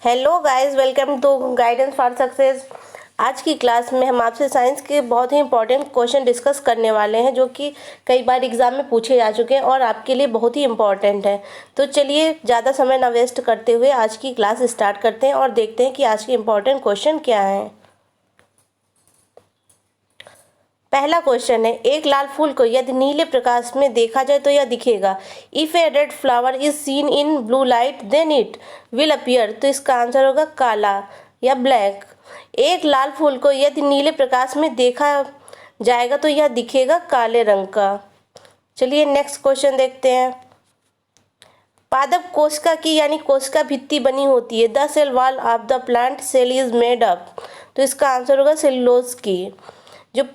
Hello guys, welcome to guidance for success. आज की class में हम आपसे साइंस के बहुत ही इंपॉर्टेंट क्वेश्चन डिस्कस करने वाले हैं, जो कि कई बार एग्जाम में पूछे जा चुके हैं और आपके लिए बहुत ही इंपॉर्टेंट है। तो चलिए ज़्यादा समय ना वेस्ट करते हुए आज की क्लास स्टार्ट करते हैं और देखते हैं कि आज के इंपॉर्टेंट क्वेश्चन क्या हैं। पहला क्वेश्चन है, एक लाल फूल को यदि नीले प्रकाश में देखा जाए तो यह दिखेगा। If a red flower is seen in blue light then it will appear. तो इसका आंसर होगा काला या ब्लैक। एक लाल फूल को यदि नीले प्रकाश में देखा जाएगा तो यह दिखेगा काले रंग का। चलिए नेक्स्ट क्वेश्चन देखते हैं। पादप कोशिका की यानी कोशिका भित्ति बनी होती है। The cell wall of the plant cell is made up. तो इसका आंसर होगा सेलुलोज की। जो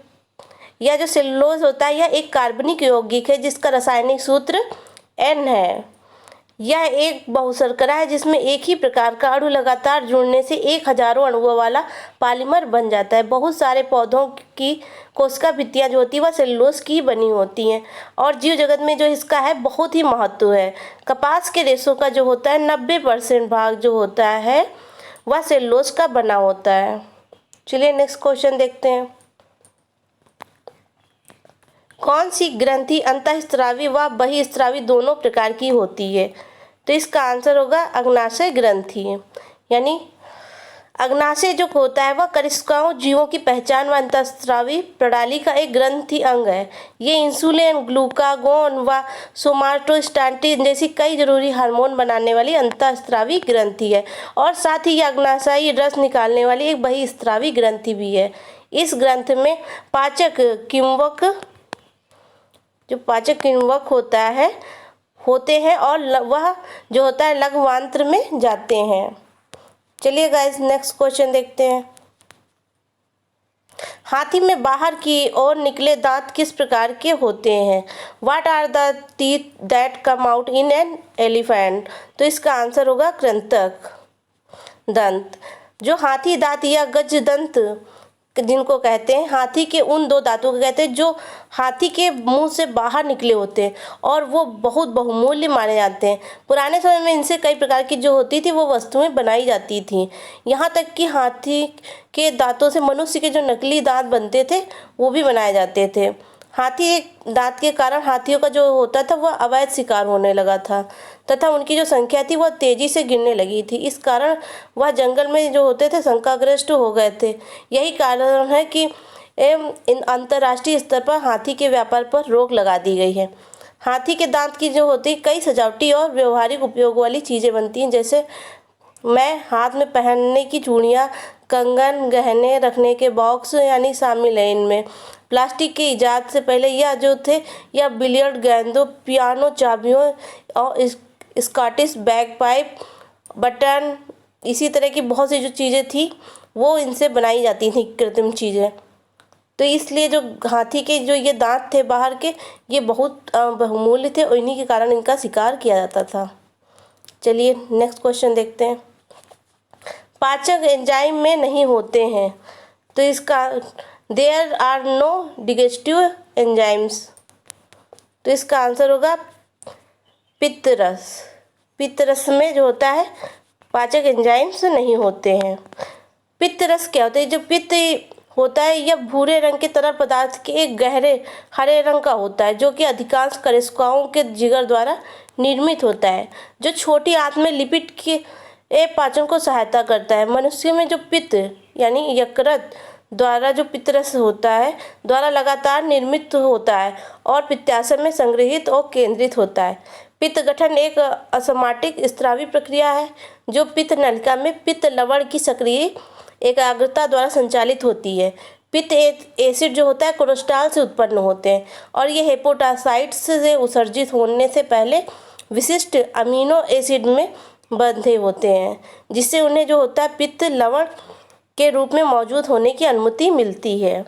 जो सेलुलोज होता है यह एक कार्बनिक यौगिक है जिसका रासायनिक सूत्र N है। यह एक बहुशर्करा है जिसमें एक ही प्रकार का अणु लगातार जुड़ने से एक हजारों अणुओं वाला पॉलीमर बन जाता है। बहुत सारे पौधों की कोशिका भित्तियाँ जो होती है वह सेलुलोज की बनी होती हैं और जीव जगत में जो इसका है बहुत ही महत्व है। कपास के रेशों का जो होता है 90% भाग जो होता है वह सेलुलोज का बना होता है। चलिए नेक्स्ट क्वेश्चन देखते हैं। कौन सी ग्रंथि अंतःस्रावी व बहिःस्रावी दोनों प्रकार की होती है। तो इसका आंसर होगा अग्नाशय ग्रंथि। यानी अग्नाशय जो होता है वह कोशिकाओं जीवों की पहचान व अंतःस्रावी प्रणाली का एक ग्रंथि अंग है। ये इंसुलिन, ग्लूकागोन व सोमाटोस्टैटिन जैसी कई जरूरी हार्मोन बनाने वाली अंतःस्रावी ग्रंथि है और साथ ही यह अग्नाशयी रस निकालने वाली एक बहिःस्रावी ग्रंथि भी है। इस ग्रंथ में पाचक किण्वक होते हैं और वह जो होता है लघ्वांत्र में जाते हैं। चलिए गाइस नेक्स्ट क्वेश्चन देखते हैं। हाथी में बाहर की ओर निकले दांत किस प्रकार के होते हैं। What are the teeth that come out in an elephant. तो इसका आंसर होगा कृंतक दंत। जो हाथी दांत या गज दंत जिनको कहते हैं, हाथी के उन दो दांतों को कहते हैं जो हाथी के मुंह से बाहर निकले होते हैं और वो बहुत बहुमूल्य माने जाते हैं। पुराने समय में इनसे कई प्रकार की जो होती थी वो वस्तुएं बनाई जाती थी। यहाँ तक कि हाथी के दांतों से मनुष्य के जो नकली दांत बनते थे वो भी बनाए जाते थे। हाथी एक दांत के कारण हाथियों का जो होता था वह अवैध शिकार होने लगा था तथा उनकी जो संख्या थी वह तेजी से गिरने लगी थी। इस कारण वह जंगल में जो होते थे शंकाग्रस्त हो गए थे। यही कारण है कि इन अंतर्राष्ट्रीय स्तर पर हाथी के व्यापार पर रोक लगा दी गई है। हाथी के दांत की जो होती कई सजावटी और व्यवहारिक उपयोग वाली चीज़ें बनती हैं, जैसे मैं हाथ में पहनने की चूड़ियाँ, कंगन, गहने रखने के बॉक्स यानी शामिल है इनमें। प्लास्टिक के इजाद से पहले यह जो थे यह बिलियर्ड गेंदों, पियानो चाबियों और स्कॉटिश बैगपाइप, बटन, इसी तरह की बहुत सी जो चीज़ें थी वो इनसे बनाई जाती थी कृत्रिम चीज़ें। तो इसलिए जो हाथी के जो ये दांत थे बाहर के ये बहुत बहुमूल्य थे और इन्हीं के कारण इनका शिकार किया जाता था। चलिए नेक्स्ट क्वेश्चन देखते हैं। पाचक एंजाइम में नहीं होते हैं। तो इसका there are no digestive enzymes. तो इसका आंसर होगा पित्तरस। पित्तरस में जो होता है पाचक एंजाइम्स नहीं होते हैं। पित्तरस क्या होता है। जो पित्त होता है यह भूरे रंग के तरल पदार्थ के एक गहरे हरे रंग का होता है जो कि अधिकांश कोशिकाओं के जिगर द्वारा निर्मित होता है, जो छोटी आंत में लिपिड के पाचन को सहायता करता है। मनुष्य में जो पित्त यानी यकृत द्वारा जो पित्तरस होता है द्वारा लगातार निर्मित होता है और पित्ताशय में संग्रहित और केंद्रित होता है। पित्त गठन एक असमाटिक स्रावी प्रक्रिया है जो पित्त नलिका में पित्त लवण की सक्रिय एकाग्रता द्वारा संचालित होती है। पित्त एसिड जो होता है कोलेस्ट्रॉल से उत्पन्न होते हैं और ये हेपेटोसाइट्स से उत्सर्जित होने से पहले विशिष्ट अमीनो एसिड में बंधे होते हैं, जिससे उन्हें जो होता है पित्त लवण के रूप में मौजूद होने की अनुमति मिलती है।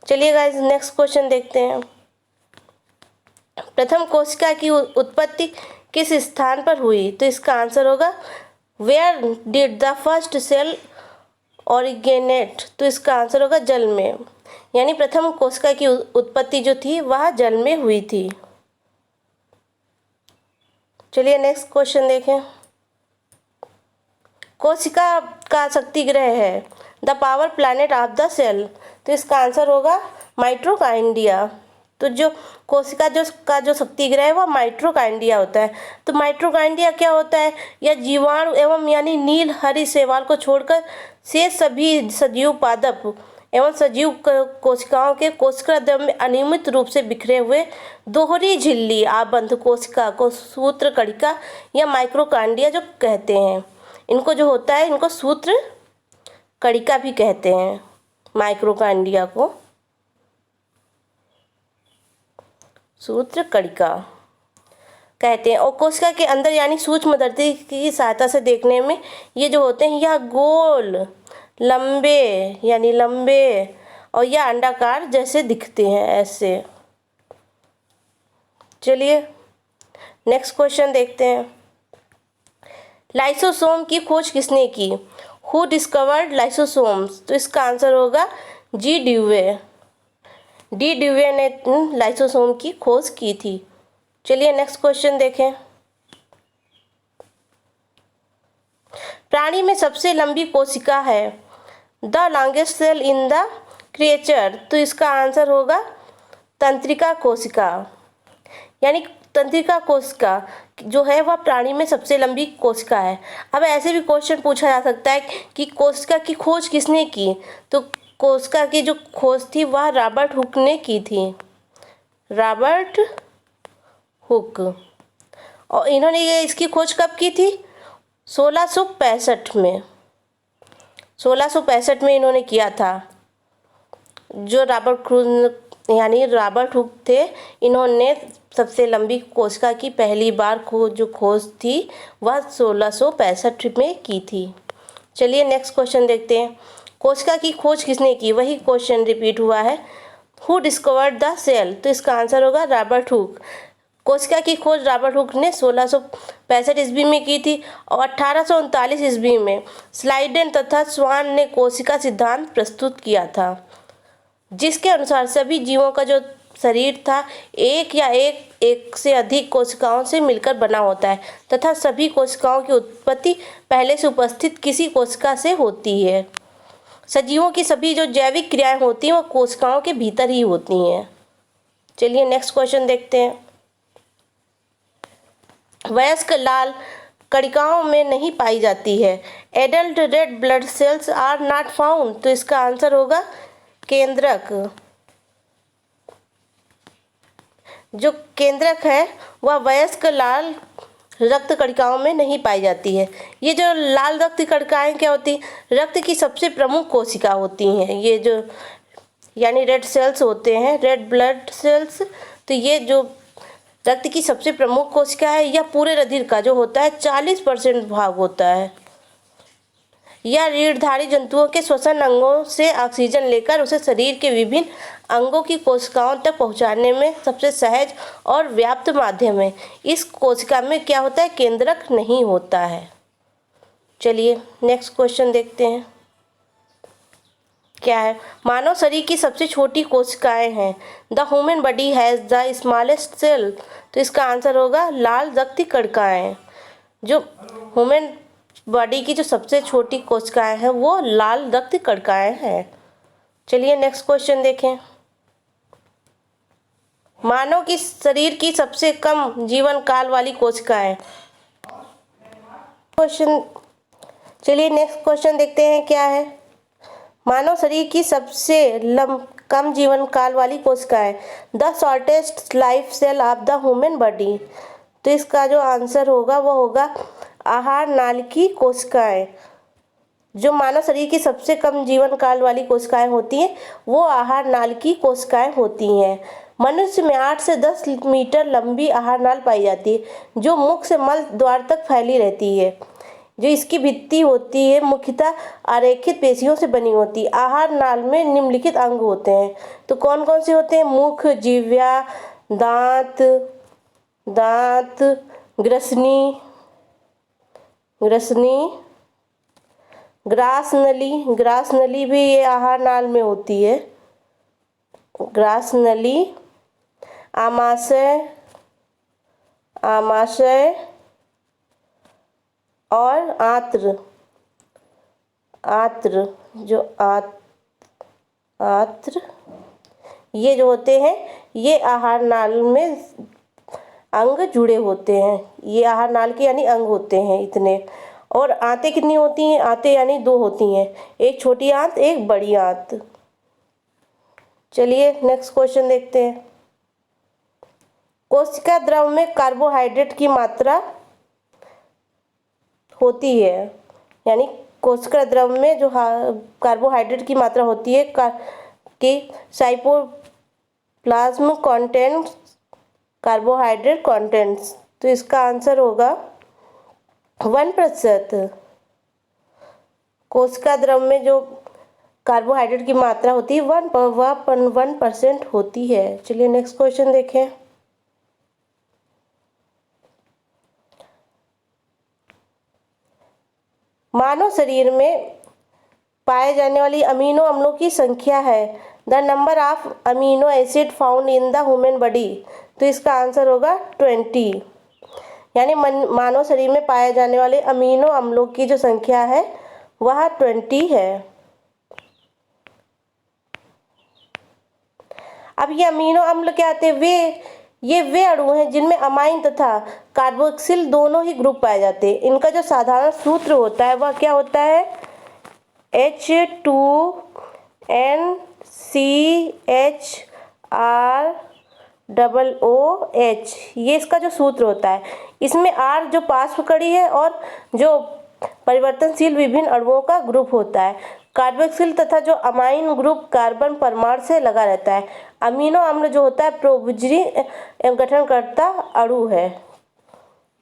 चलिए गाइस नेक्स्ट क्वेश्चन देखते हैं। प्रथम कोशिका की उत्पत्ति किस स्थान पर हुई। तो इसका आंसर होगा where did the first cell originate. तो इसका आंसर होगा जल में। यानी प्रथम कोशिका की उत्पत्ति जो थी वह जल में हुई थी। चलिए नेक्स्ट क्वेश्चन देखें। कोशिका का शक्ति ग्रह है? The power planet of the cell. तो इसका आंसर होगा माइटोकॉन्ड्रिया। तो जो कोशिका जो शक्ति ग्रह है वह माइटोकॉन्ड्रिया होता है। तो माइटोकॉन्ड्रिया क्या होता है? यह जीवाणु एवं यानी नील हरी शैवाल को छोड़कर शेष सभी सजीव पादप एवं सजीव कोशिकाओं के कोशिका द्रव्य में अनियमित रूप से बिखरे हुए दोहरी झिल्ली आबंध कोशिका को सूत्र कणिका या माइटोकॉन्ड्रिया जो कहते हैं। इनको जो होता है इनको सूत्र कणिका भी कहते हैं, माइटोकॉन्ड्रिया को सूत्र कणिका कहते हैं। और कोशिका के अंदर यानी सूक्ष्मदर्शी की सहायता से देखने में ये जो होते हैं यह गोल लंबे और यह अंडाकार जैसे दिखते हैं ऐसे। चलिए नेक्स्ट क्वेश्चन देखते हैं। लाइसोसोम की खोज किसने की? Who discovered lysosomes? तो इसका आंसर होगा जी ड्यूवे। डी ड्यूवे ने लाइसोसोम की खोज की थी। चलिए नेक्स्ट क्वेश्चन देखें। प्राणी में सबसे लंबी कोशिका है? The longest cell in the creature. तो इसका आंसर होगा तंत्रिका कोशिका। यानी तंत्रिका कोशिका जो है वह प्राणी में सबसे लंबी कोशिका है। अब ऐसे भी क्वेश्चन पूछा जा सकता है कि कोशिका की खोज किसने की? तो कोशिका की जो खोज थी वह रॉबर्ट हुक ने की थी, रॉबर्ट हुक। और इन्होंने ये इसकी खोज कब की थी? 1665 में। 1665 में इन्होंने किया था। जो रॉबर्ट हुक थे, इन्होंने सबसे लंबी कोशिका की पहली बार जो खोज थी वह 1665 में की थी। चलिए नेक्स्ट क्वेश्चन देखते हैं। कोशिका की खोज किसने की? वही क्वेश्चन रिपीट हुआ है। Who discovered the cell? तो इसका आंसर होगा रॉबर्ट हुक। कोशिका की खोज रॉबर्ट हुक ने 1665 ईस्वी में की थी और 1839 ईस्वी में स्लाइडेन तथा स्वान ने कोशिका सिद्धांत प्रस्तुत किया था, जिसके अनुसार सभी जीवों का जो शरीर था एक से अधिक कोशिकाओं से मिलकर बना होता है तथा सभी कोशिकाओं की उत्पत्ति पहले से उपस्थित किसी कोशिका से होती है। सजीवों की सभी जो जैविक क्रियाएं होती हैं वो कोशिकाओं के भीतर ही होती हैं। चलिए नेक्स्ट क्वेश्चन देखते हैं। वयस्क लाल कणिकाओं में नहीं पाई जाती है। Adult red blood cells are not found. तो इसका आंसर होगा केंद्रक। जो केंद्रक है वह वयस्क लाल रक्त कणिकाओं में नहीं पाई जाती है। ये जो लाल रक्त कणिकाएं क्या होती हैं? रक्त की सबसे प्रमुख कोशिका होती हैं। ये जो यानी रेड सेल्स होते हैं, रेड ब्लड सेल्स। तो ये जो रक्त की सबसे प्रमुख कोशिका है, यह पूरे रीढ़ का जो होता है 40% भाग होता है। यह रीढ़धारी जंतुओं के श्वसन अंगों से ऑक्सीजन लेकर उसे शरीर के विभिन्न अंगों की कोशिकाओं तक पहुंचाने में सबसे सहज और व्याप्त माध्यम है। इस कोशिका में क्या होता है? केंद्रक नहीं होता है। चलिए नेक्स्ट क्वेश्चन देखते हैं। क्या है? मानव शरीर की सबसे छोटी कोशिकाएं हैं। The human body has the smallest cell. तो इसका आंसर होगा लाल रक्त कणिकाएं। जो ह्यूमन बॉडी की जो सबसे छोटी कोशिकाएं हैं वो लाल रक्त कणिकाएं हैं। चलिए नेक्स्ट क्वेश्चन देखें। मानव की शरीर की सबसे कम जीवन काल वाली कोशिकाएं। चलिए नेक्स्ट क्वेश्चन देखते हैं। क्या है? मानव शरीर की सबसे कम जीवन काल वाली कोशिकाएं। The shortest life cell of the human body. तो इसका जो आंसर होगा वो होगा आहार नाल की कोशिकाएं। जो मानव शरीर की सबसे कम जीवन काल वाली कोशिकाएं होती हैं वो आहार नाल की कोशिकाएं होती हैं। मनुष्य में 8 से 10 मीटर लंबी आहार नाल पाई जाती है जो मुख से मल द्वार तक फैली रहती है। जो इसकी भित्ति होती है मुख्यतः आरेखित पेशियों से बनी होती है। आहार नाल में निम्नलिखित अंग होते हैं। तो कौन कौन से होते हैं? मुख, जिह्वा, दांत, ग्रसनी, ग्रास नली भी ये आहार नाल में होती है। ग्रास नली, आमाशय और आंत्र आत्र, जो आत्र ये जो होते हैं ये आहार नाल में अंग जुड़े होते हैं। ये आहार नाल के यानी अंग होते हैं इतने। और आंतें कितनी होती हैं? आंतें यानी 2 होती हैं, एक छोटी आंत एक बड़ी आंत। चलिए नेक्स्ट क्वेश्चन देखते हैं। कोशिका द्रव में कार्बोहाइड्रेट की मात्रा होती है, यानी कोशिका द्रव में जो कार्बोहाइड्रेट की मात्रा होती है कि साइटोप्लाज्म कंटेंट्स कार्बोहाइड्रेट कंटेंट्स, तो इसका आंसर होगा 1%। कोशिका द्रव में जो कार्बोहाइड्रेट की मात्रा होती है 1% होती है। चलिए नेक्स्ट क्वेश्चन देखें। मानव शरीर में पाए जाने वाली अमीनो अम्लों की संख्या है the number of amino acid found in the human body, तो इसका आंसर होगा 20। यानी मानव शरीर में पाए जाने वाले अमीनो अम्लों की जो संख्या है वह 20 है। अब ये अमीनो अम्ल क्या होते हैं? वे अणु हैं जिनमें अमाइन तथा कार्बोक्सिल दोनों ही ग्रुप पाए जाते हैं। इनका जो साधारण सूत्र होता है वह क्या होता है? H2NCHROOH, ये इसका जो सूत्र होता है। इसमें R जो पार्श्व कड़ी है और जो परिवर्तनशील विभिन्न अणुओं का ग्रुप होता है। कार्बोक्सिल तथा जो अमाइन ग्रुप कार्बन परमाणु से लगा रहता है। अमीनो अम्ल जो होता है प्रोभुजरी गठनकर्ता अणु है।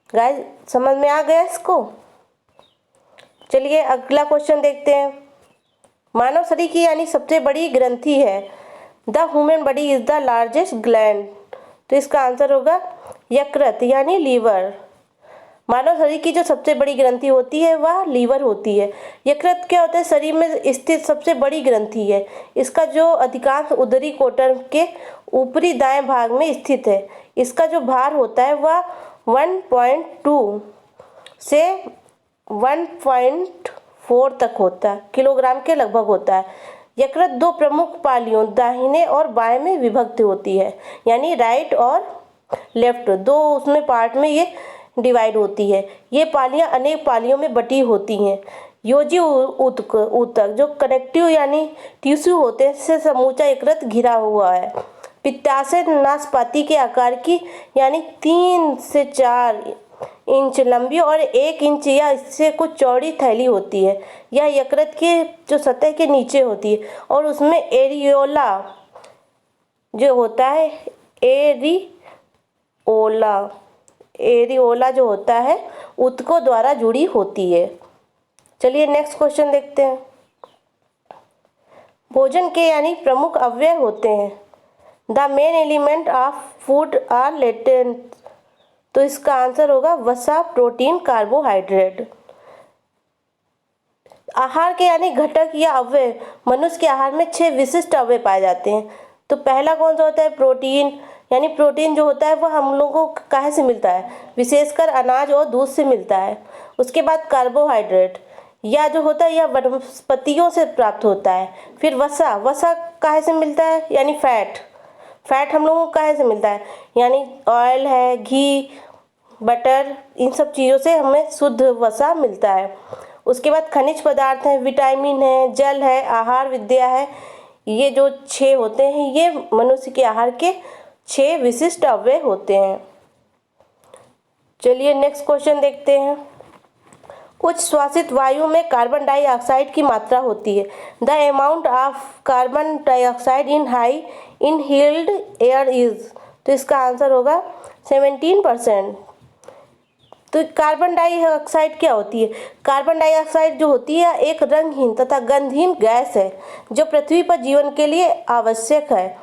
गाइस समझ में आ गया इसको? चलिए अगला क्वेश्चन देखते हैं। मानव शरीर की यानी सबसे बड़ी ग्रंथि है the human body is the largest gland, तो इसका आंसर होगा यकृत यानी लीवर। मानव शरीर की जो सबसे बड़ी ग्रंथि होती है वह लीवर होती है। यकृत क्या होता है? शरीर में स्थित सबसे बड़ी ग्रंथि है। इसका जो अधिकांश उदरी कोटन के ऊपरी दाएं भाग में स्थित है। इसका जो भार होता है वह 1.2 से 1.4 तक होता है, किलोग्राम के लगभग होता है। यकृत 2 प्रमुख पालियों दाहिने और बाएं में विभक्त होती है, यानी राइट और लेफ्ट, 2 उसमें पार्ट में ये डिवाइड होती है। ये पालियां अनेक पालियों में बटी होती हैं। योजी ऊतक जो कनेक्टिव यानी टिश्यू होते हैं से समूचा यकृत घिरा हुआ है। पित्ताशय नाशपाती के आकार की यानी 3 से 4 इंच लंबी और 1 इंच या इससे कुछ चौड़ी थैली होती है। यह यकृत के जो सतह के नीचे होती है और उसमें एरियोला जो होता है, एरियोला जो होता है ऊतकों द्वारा जुड़ी होती है। चलिए नेक्स्ट क्वेश्चन देखते हैं। भोजन के यानी प्रमुख अवयव होते हैं the main element of food are latent, तो इसका आंसर होगा वसा, प्रोटीन, कार्बोहाइड्रेट। आहार के यानी घटक या अवयव, मनुष्य के आहार में 6 विशिष्ट अवयव पाए जाते हैं। तो पहला कौन सा होता है? प्रोटीन, यानी प्रोटीन जो होता है वह हम लोगों को काहे से मिलता है? विशेषकर अनाज और दूध से मिलता है। उसके बाद कार्बोहाइड्रेट या जो होता है यह वनस्पतियों से प्राप्त होता है। फिर वसा काहे से मिलता है? यानी फैट हम लोगों को काहे से मिलता है? यानी ऑयल है, घी, बटर, इन सब चीज़ों से हमें शुद्ध वसा मिलता है। उसके बाद खनिज पदार्थ हैं, विटामिन है, जल है, आहार विद्या है। ये जो 6 होते हैं ये मनुष्य के आहार के 6 विशिष्ट अवयव होते हैं। चलिए नेक्स्ट क्वेश्चन देखते हैं। उच्च श्वासित वायु में कार्बन डाइऑक्साइड की मात्रा होती है the amount of carbon dioxide in high inhaled air is, तो इसका आंसर होगा 17%। तो कार्बन डाइऑक्साइड क्या होती है? कार्बन डाइऑक्साइड जो होती है एक रंगहीन तथा गंधहीन गैस है जो पृथ्वी पर जीवन के लिए आवश्यक है।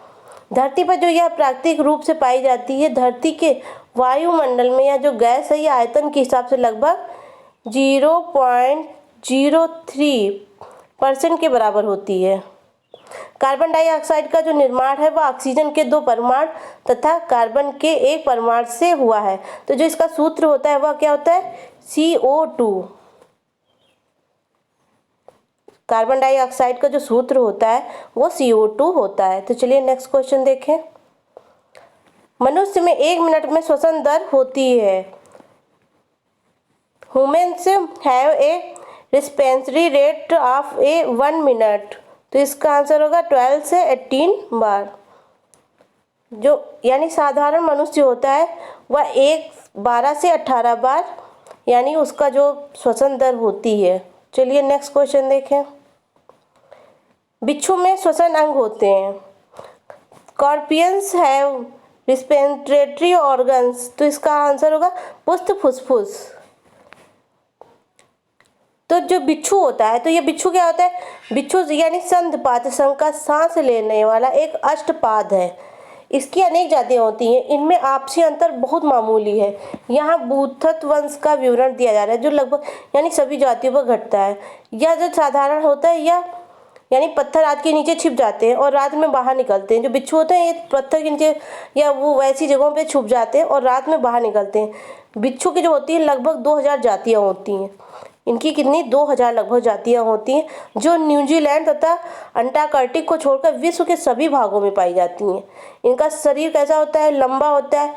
धरती पर जो यह प्राकृतिक रूप से पाई जाती है, धरती के वायुमंडल में यह जो गैस है यह आयतन के हिसाब से लगभग 0.03% के बराबर होती है। कार्बन डाइऑक्साइड का जो निर्माण है वह ऑक्सीजन के 2 परमाणु तथा कार्बन के 1 परमाणु से हुआ है। तो जो इसका सूत्र होता है वह क्या होता है? CO2। कार्बन डाइऑक्साइड का जो सूत्र होता है वो CO2 होता है। तो चलिए नेक्स्ट क्वेश्चन देखें। मनुष्य में 1 मिनट में श्वसन दर होती है। Humans have a respiratory rate of 1 minute. तो इसका आंसर होगा 12 से 18 बार। जो यानी साधारण मनुष्य होता है वह 12 से 18 बार यानी उसका जो श्वसन दर होती है। चलिए नेक्स्ट क्वेश्चन देखें। बिच्छू में श्वसन अंग होते हैं। Scorpions have respiratory organs. तो इसका आंसर होगा पुष्ट फुसफुस। तो जो बिच्छू होता है, तो ये बिच्छू क्या होता है? बिच्छू यानी संधिपाद संघ का सांस लेने वाला एक अष्टपाद है। इसकी अनेक जातियां होती हैं, इनमें आपसी अंतर बहुत मामूली है। यहाँ बूथत वंश का विवरण दिया जा रहा है जो लगभग यानी सभी जातियों पर घटता है। यह जो साधारण होता है यह यानी पत्थर रात के नीचे छिप जाते हैं और रात में बाहर निकलते हैं। जो बिच्छू होते हैं ये पत्थर के नीचे या वो वैसी जगहों पे छुप जाते हैं और रात में बाहर निकलते हैं। बिच्छू की जो होती है लगभग 2000 जातियाँ होती हैं। इनकी कितनी 2000 लगभग जातियाँ होती हैं जो न्यूजीलैंड तथा अंटार्कटिक को छोड़कर विश्व के सभी भागों में पाई जाती हैं। इनका शरीर कैसा होता है? लंबा होता है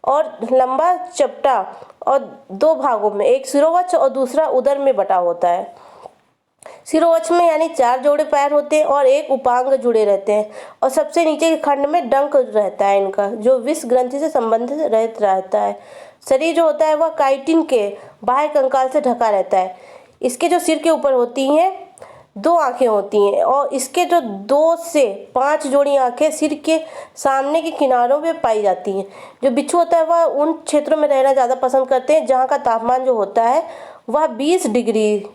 और लंबा चपटा और 2 भागों में, एक शिरोवक्ष और दूसरा उदर में बटा होता है। शिरोवक्ष में यानी 4 जोड़े पैर होते हैं और एक उपांग जुड़े रहते हैं और सबसे नीचे के खंड में डंक रहता है इनका, जो विष ग्रंथि से संबंधित रहता है। शरीर जो होता है वह काइटिन के बाह्य कंकाल से ढका रहता है। इसके जो सिर के ऊपर होती हैं 2 आँखें होती हैं और इसके जो 2 से 5 जोड़ी आँखें सिर के सामने के किनारों पे पाई जाती हैं। जो बिच्छू होता है वह उन क्षेत्रों में रहना ज़्यादा पसंद करते हैं जहाँ का तापमान जो होता है वह 20 डिग्री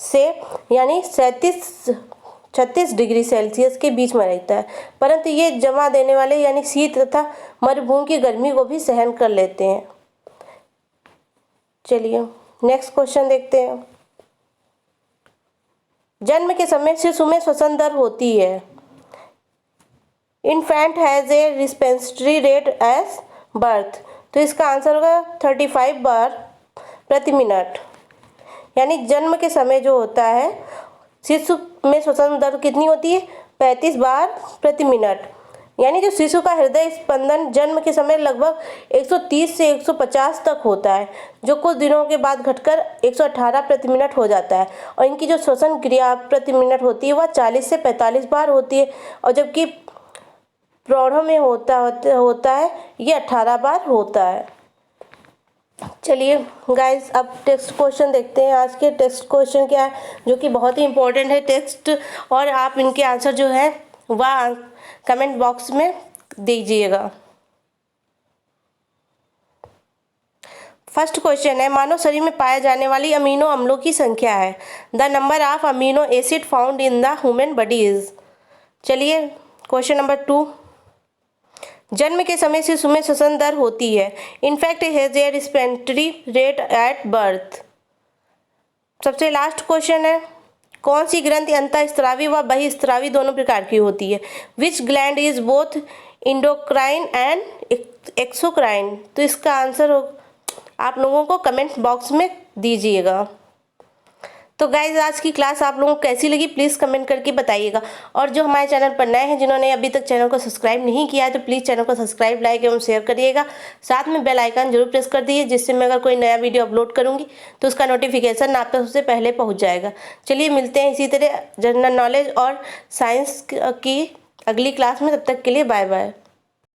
से यानी 36 डिग्री सेल्सियस के बीच में रहता है, परंतु ये जमा देने वाले यानी शीत तथा मरुभूमि की गर्मी को भी सहन कर लेते हैं। चलिए नेक्स्ट क्वेश्चन देखते हैं। जन्म के समय शिशु में श्वसन दर होती है। Infant has a respiratory rate as birth. तो इसका आंसर होगा 35 बार प्रति मिनट। यानी जन्म के समय जो होता है शिशु में श्वसन दर कितनी होती है? 35 बार प्रति मिनट। यानी जो शिशु का हृदय स्पंदन जन्म के समय लगभग 130 से 150 तक होता है, जो कुछ दिनों के बाद घटकर 118 प्रति मिनट हो जाता है। और इनकी जो श्वसन क्रिया प्रति मिनट होती है वह 40 से 45 बार होती है और जबकि प्रौढ़ों में होता है ये 18 बार होता है। चलिए गाइस अब टेक्स्ट क्वेश्चन देखते हैं। आज के टेक्स्ट क्वेश्चन क्या है जो कि बहुत ही इंपॉर्टेंट है टेक्स्ट, और आप इनके आंसर जो है वह कमेंट बॉक्स में दीजिएगा। फर्स्ट क्वेश्चन है, मानव शरीर में पाए जाने वाली अमीनो अम्लों की संख्या है। The number of amino acid found in the human body is. चलिए क्वेश्चन नंबर 2, जन्म के समय शिशु में श्वसन दर होती है। In fact has a respiratory rate at birth. सबसे लास्ट क्वेश्चन है, कौन सी ग्रंथि अंतःस्रावी व बहिःस्रावी दोनों प्रकार की होती है। विच gland is both endocrine and exocrine. तो इसका आंसर आप लोगों को कमेंट बॉक्स में दीजिएगा। तो गाइज आज की क्लास आप लोगों को कैसी लगी प्लीज़ कमेंट करके बताइएगा। और जो हमारे चैनल पर नए हैं जिन्होंने अभी तक चैनल को सब्सक्राइब नहीं किया है तो प्लीज़ चैनल को सब्सक्राइब, लाइक एवं शेयर करिएगा। साथ में बेल आइकन जरूर प्रेस कर दीजिए जिससे मैं अगर कोई नया वीडियो अपलोड करूँगी तो उसका नोटिफिकेशन आप तक सबसे पहले पहुँच जाएगा। चलिए मिलते हैं इसी तरह जनरल नॉलेज और साइंस की अगली क्लास में। तब तक के लिए बाय बाय।